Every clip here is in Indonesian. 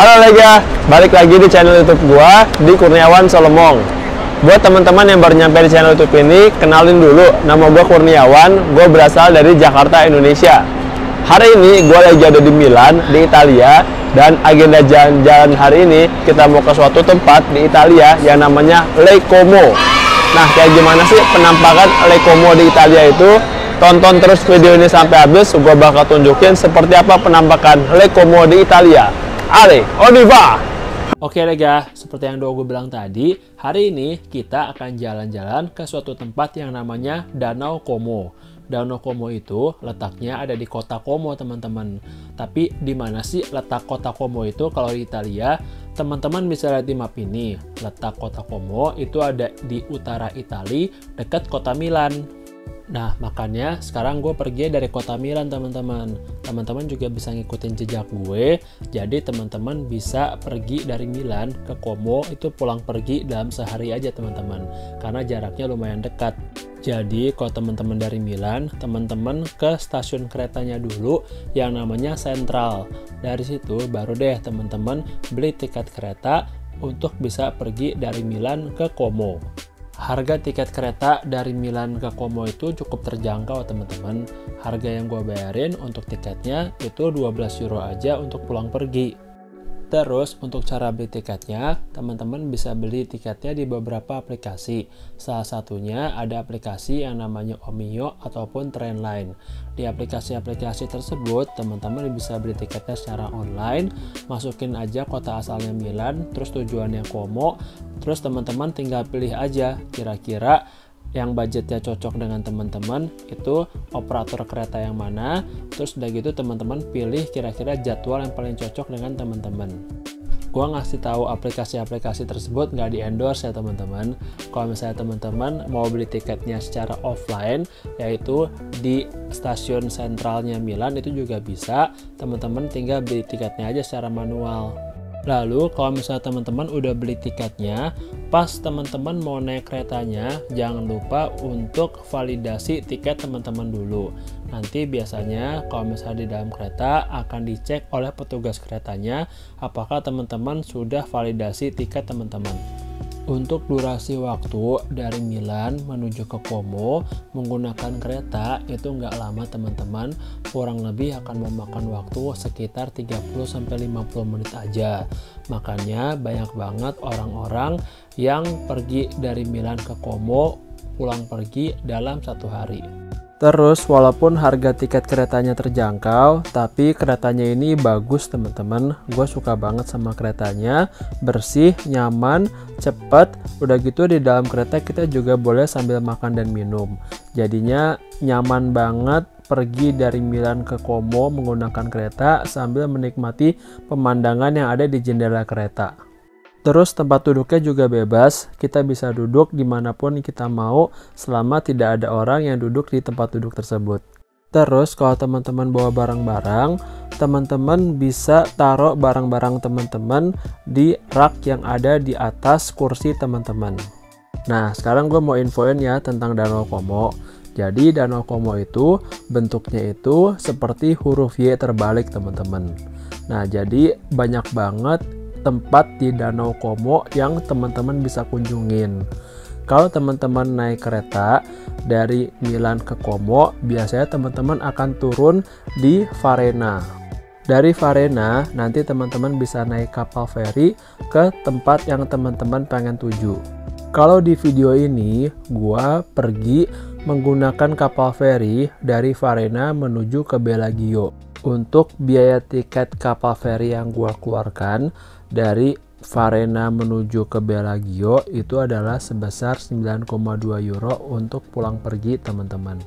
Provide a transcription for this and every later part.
Halo Lega, balik lagi di channel YouTube gua di Kurniawan Solomong. Buat teman-teman yang baru nyampe di channel YouTube ini, kenalin dulu, nama gua Kurniawan, gua berasal dari Jakarta, Indonesia. Hari ini gua lagi ada di Milan, di Italia, dan agenda jalan-jalan hari ini kita mau ke suatu tempat di Italia yang namanya Lake Como. Nah, kayak gimana sih penampakan Lake Como di Italia itu? Tonton terus video ini sampai habis, gua bakal tunjukin seperti apa penampakan Lake Como di Italia. Ale, Oniva! Oke Lega, seperti yang gue bilang tadi, hari ini kita akan jalan-jalan ke suatu tempat yang namanya Danau Como. Danau Como itu letaknya ada di kota Como, teman-teman. Tapi di mana sih letak kota Como itu kalau di Italia? Teman-teman bisa lihat di map ini. Letak kota Como itu ada di utara Italia, dekat kota Milan. Nah, makanya sekarang gue pergi dari kota Milan, teman-teman. Teman-teman juga bisa ngikutin jejak gue. Jadi teman-teman bisa pergi dari Milan ke Como itu pulang pergi dalam sehari aja, teman-teman. Karena jaraknya lumayan dekat. Jadi kalau teman-teman dari Milan, teman-teman ke stasiun keretanya dulu yang namanya Sentral. Dari situ baru deh teman-teman beli tiket kereta untuk bisa pergi dari Milan ke Como. Harga tiket kereta dari Milan ke Como itu cukup terjangkau, teman-teman. Harga yang gue bayarin untuk tiketnya itu 12 euro aja untuk pulang pergi. Terus untuk cara beli tiketnya, teman-teman bisa beli tiketnya di beberapa aplikasi. Salah satunya ada aplikasi yang namanya Omio ataupun Trainline. Di aplikasi-aplikasi tersebut, teman-teman bisa beli tiketnya secara online, masukin aja kota asalnya Milan, terus tujuannya Como, terus teman-teman tinggal pilih aja kira-kira yang budgetnya cocok dengan teman-teman itu operator kereta yang mana, terus udah gitu teman-teman pilih kira-kira jadwal yang paling cocok dengan teman-teman. Gua ngasih tahu aplikasi-aplikasi tersebut nggak di endorse ya teman-teman. Kalau misalnya teman-teman mau beli tiketnya secara offline, yaitu di stasiun sentralnya Milan itu juga bisa, teman-teman tinggal beli tiketnya aja secara manual. Lalu kalau misalnya teman-teman udah beli tiketnya, pas teman-teman mau naik keretanya, jangan lupa untuk validasi tiket teman-teman dulu. Nanti biasanya kalau misalnya di dalam kereta akan dicek oleh petugas keretanya apakah teman-teman sudah validasi tiket teman-teman. Untuk durasi waktu dari Milan menuju ke Como menggunakan kereta itu nggak lama, teman-teman. Kurang lebih akan memakan waktu sekitar 30-50 menit aja. Makanya banyak banget orang-orang yang pergi dari Milan ke Como pulang pergi dalam satu hari. Terus walaupun harga tiket keretanya terjangkau, tapi keretanya ini bagus, teman-teman. Gue suka banget sama keretanya, bersih, nyaman, cepet. Udah gitu di dalam kereta kita juga boleh sambil makan dan minum. Jadinya nyaman banget pergi dari Milan ke Como menggunakan kereta sambil menikmati pemandangan yang ada di jendela kereta. Terus tempat duduknya juga bebas, kita bisa duduk dimanapun kita mau selama tidak ada orang yang duduk di tempat duduk tersebut. Terus kalau teman-teman bawa barang-barang, teman-teman bisa taruh barang-barang teman-teman di rak yang ada di atas kursi teman-teman. Nah, sekarang gue mau infoin ya tentang Danau Como. Jadi Danau Como itu bentuknya itu seperti huruf Y terbalik, teman-teman. Nah, jadi banyak banget tempat di Danau Como yang teman-teman bisa kunjungin. Kalau teman-teman naik kereta dari Milan ke Como, biasanya teman-teman akan turun di Varenna. Dari Varenna, nanti teman-teman bisa naik kapal feri ke tempat yang teman-teman pengen tuju. Kalau di video ini, gua pergi menggunakan kapal feri dari Varenna menuju ke Bellagio. Untuk biaya tiket kapal feri yang gua keluarkan dari Varenna menuju ke Bellagio itu adalah sebesar 9,2 euro untuk pulang pergi, teman-teman.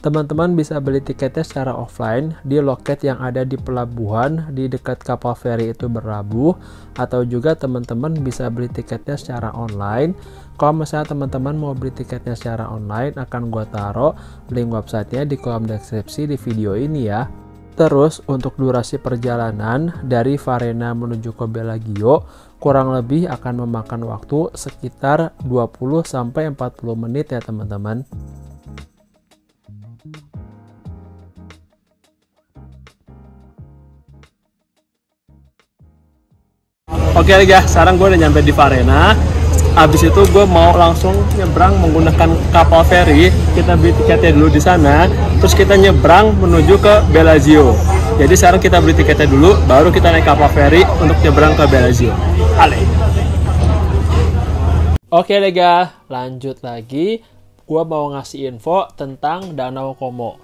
Teman-teman bisa beli tiketnya secara offline di loket yang ada di pelabuhan di dekat kapal feri itu berlabuh, atau juga teman-teman bisa beli tiketnya secara online. Kalau misalnya teman-teman mau beli tiketnya secara online, akan gua taruh link websitenya di kolom deskripsi di video ini ya. Terus untuk durasi perjalanan dari Varenna menuju ke Bellagio kurang lebih akan memakan waktu sekitar 20-40 menit ya teman-teman. Oke guys, sekarang gue udah nyampe di Varena. Abis itu gue mau langsung nyebrang menggunakan kapal feri. Kita beli tiketnya dulu di sana, terus kita nyebrang menuju ke Bellagio. Jadi sekarang kita beli tiketnya dulu, baru kita naik kapal feri untuk nyebrang ke Bellagio. Ale. Oke guys, lanjut lagi. Gue mau ngasih info tentang Danau Como.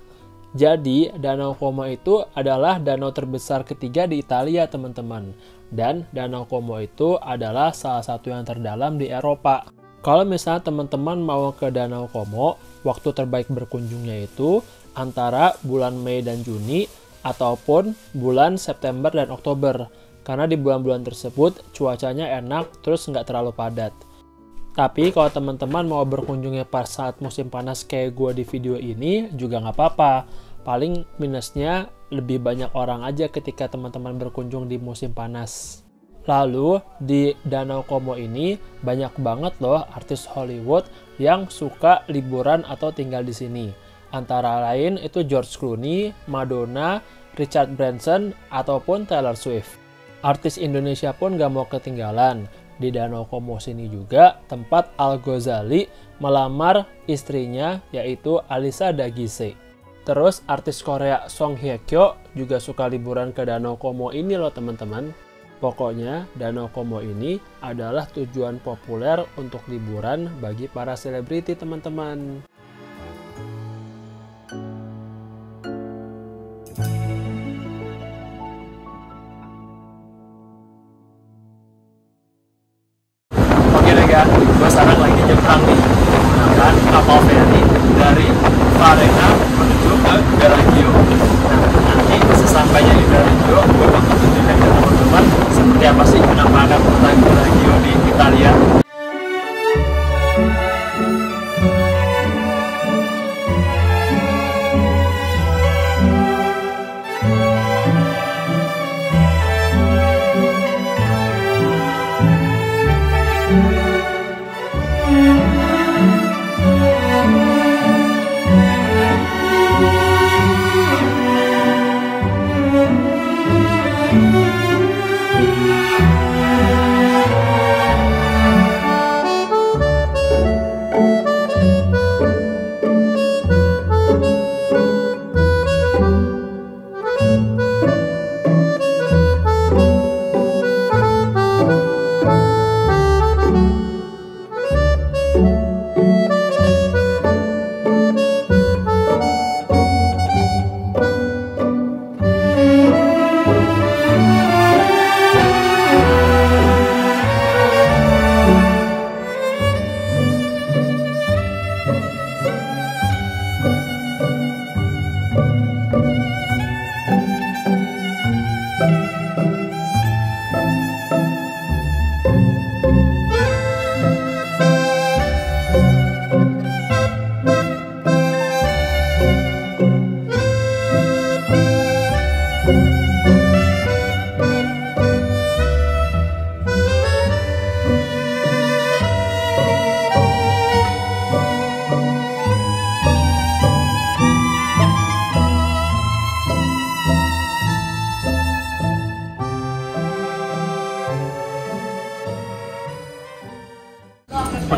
Jadi, Danau Como itu adalah danau terbesar ketiga di Italia, teman-teman. Dan Danau Como itu adalah salah satu yang terdalam di Eropa. Kalau misalnya teman-teman mau ke Danau Como, waktu terbaik berkunjungnya itu antara bulan Mei dan Juni, ataupun bulan September dan Oktober. Karena di bulan-bulan tersebut, cuacanya enak, terus nggak terlalu padat. Tapi kalau teman-teman mau berkunjungnya pas saat musim panas kayak gue di video ini, juga nggak apa-apa. Paling minusnya lebih banyak orang aja ketika teman-teman berkunjung di musim panas. Lalu di Danau Como ini banyak banget loh artis Hollywood yang suka liburan atau tinggal di sini. Antara lain itu George Clooney, Madonna, Richard Branson, ataupun Taylor Swift. Artis Indonesia pun gak mau ketinggalan. Di Danau Como sini juga tempat Al Ghazali melamar istrinya yaitu Alisa Dagise. Terus artis Korea Song Hye Kyo juga suka liburan ke Danau Como ini loh teman-teman. Pokoknya Danau Como ini adalah tujuan populer untuk liburan bagi para selebriti teman-teman. Oke deh guys, gue sekarang lagi nyebrang nih menggunakan kapal feri dari Varena menuju ke Bellagio. Nah, nanti sesampainya di Bellagio, gue bakal tunjukin ke teman-teman seperti apa sih penampakan kota Bellagio di Italia.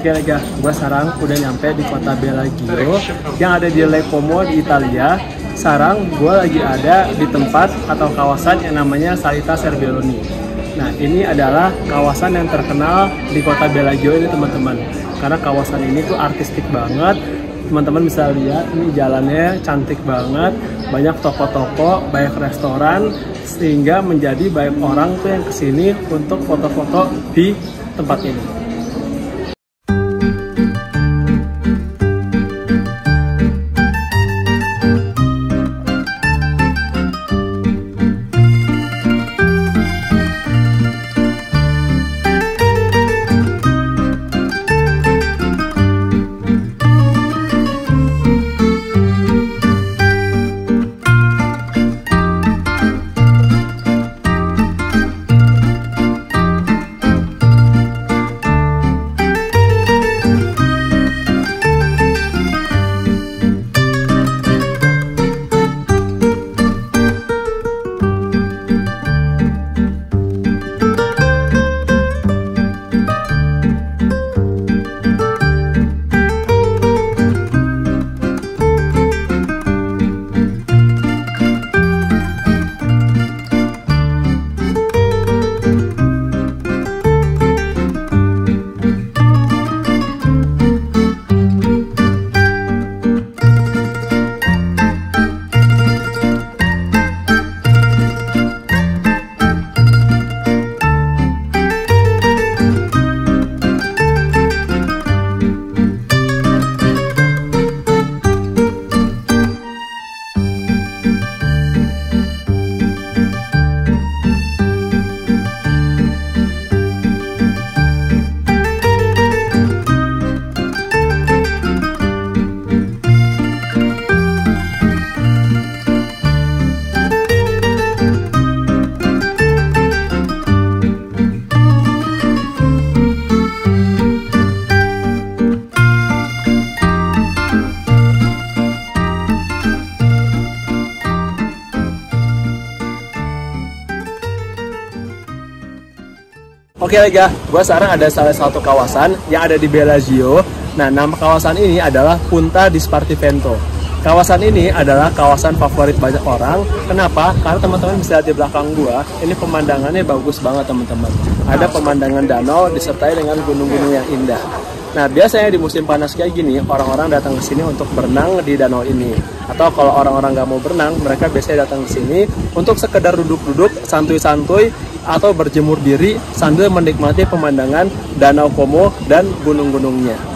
Oke guys, gue sekarang udah nyampe di kota Bellagio yang ada di Lake Como di Italia. Sekarang gue lagi ada di tempat atau kawasan yang namanya Salita Serbelloni. Nah, ini adalah kawasan yang terkenal di kota Bellagio ini teman-teman. Karena kawasan ini tuh artistik banget. Teman-teman bisa lihat ini jalannya cantik banget, banyak toko-toko, banyak restoran, sehingga menjadi banyak orang tuh yang kesini untuk foto-foto di tempat ini. Oke Lega, gue sekarang ada salah satu kawasan yang ada di Bellagio. Nah, nama kawasan ini adalah Punta di Spartivento. Kawasan ini adalah kawasan favorit banyak orang. Kenapa? Karena teman-teman bisa lihat di belakang gue, ini pemandangannya bagus banget teman-teman. Ada pemandangan danau disertai dengan gunung-gunung yang indah. Nah, biasanya di musim panas kayak gini, orang-orang datang ke sini untuk berenang di danau ini. Atau kalau orang-orang nggak mau berenang, mereka biasanya datang ke sini untuk sekedar duduk-duduk, santuy-santuy, atau berjemur diri sambil menikmati pemandangan Danau Como dan gunung-gunungnya.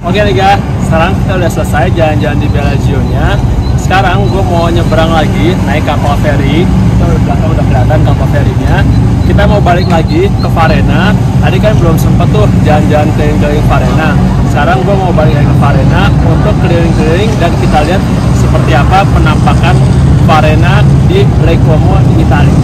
Oke Lega, sekarang kita udah selesai jalan-jalan di Bellagio-nya. Sekarang gue mau nyebrang lagi, naik kapal feri. Kita udah belakang udah kelihatan kapal ferinya. Kita mau balik lagi ke Varena. Tadi kan belum sempet tuh jalan-jalan keliling-keliling Varena. Sekarang gue mau balik lagi ke Varena untuk keliling-keliling dan kita lihat seperti apa penampakan Varena di Lake Como di Italia.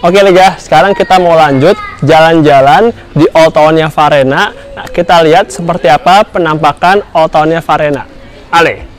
Oke Lega, sekarang kita mau lanjut jalan-jalan di Old Town-nya Varena. Nah, kita lihat seperti apa penampakan Old Town-nya Varena. Ale.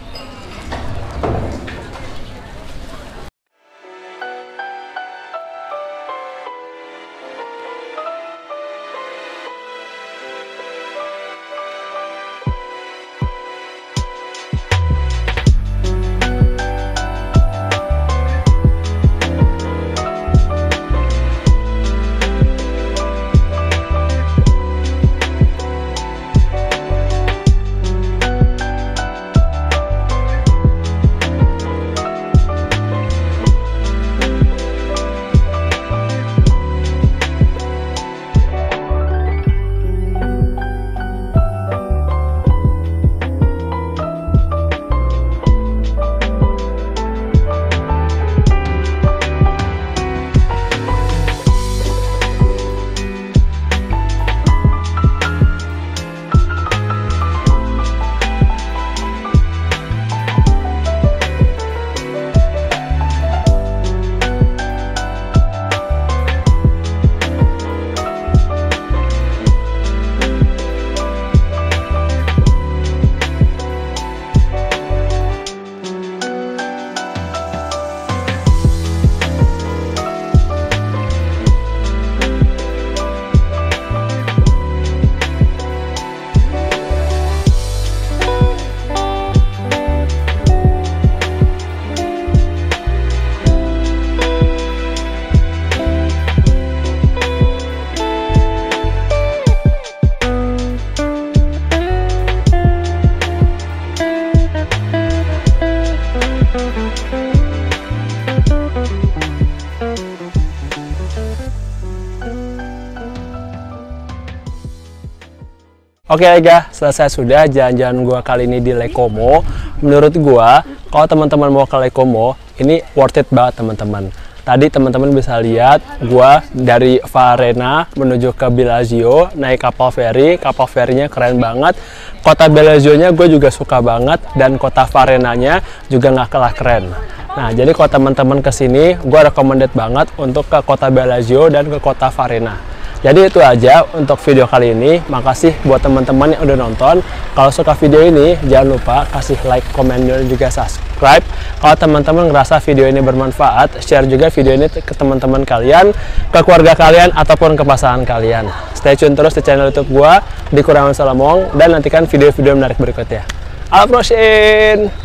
Oke Lega, selesai sudah jalan-jalan gua kali ini di Lake Como. Menurut gua, kalau teman-teman mau ke Lake Como, ini worth it banget teman-teman. Tadi teman-teman bisa lihat gua dari Varena menuju ke Bellagio, naik kapal feri. Kapal ferinya keren banget. Kota Bellagio-nya gue juga suka banget, dan kota Varenanya juga nggak kalah keren. Nah, jadi kalau teman-teman kesini, gue recommended banget untuk ke kota Bellagio dan ke kota Varena. Jadi itu aja untuk video kali ini. Makasih buat teman-teman yang udah nonton. Kalau suka video ini, jangan lupa kasih like, komen, dan juga subscribe. Kalau teman-teman ngerasa video ini bermanfaat, share juga video ini ke teman-teman kalian, ke keluarga kalian, ataupun ke pasangan kalian. Stay tune terus di channel YouTube gua di Kurniawan Solomong, dan nantikan video-video menarik berikutnya. Alprosin!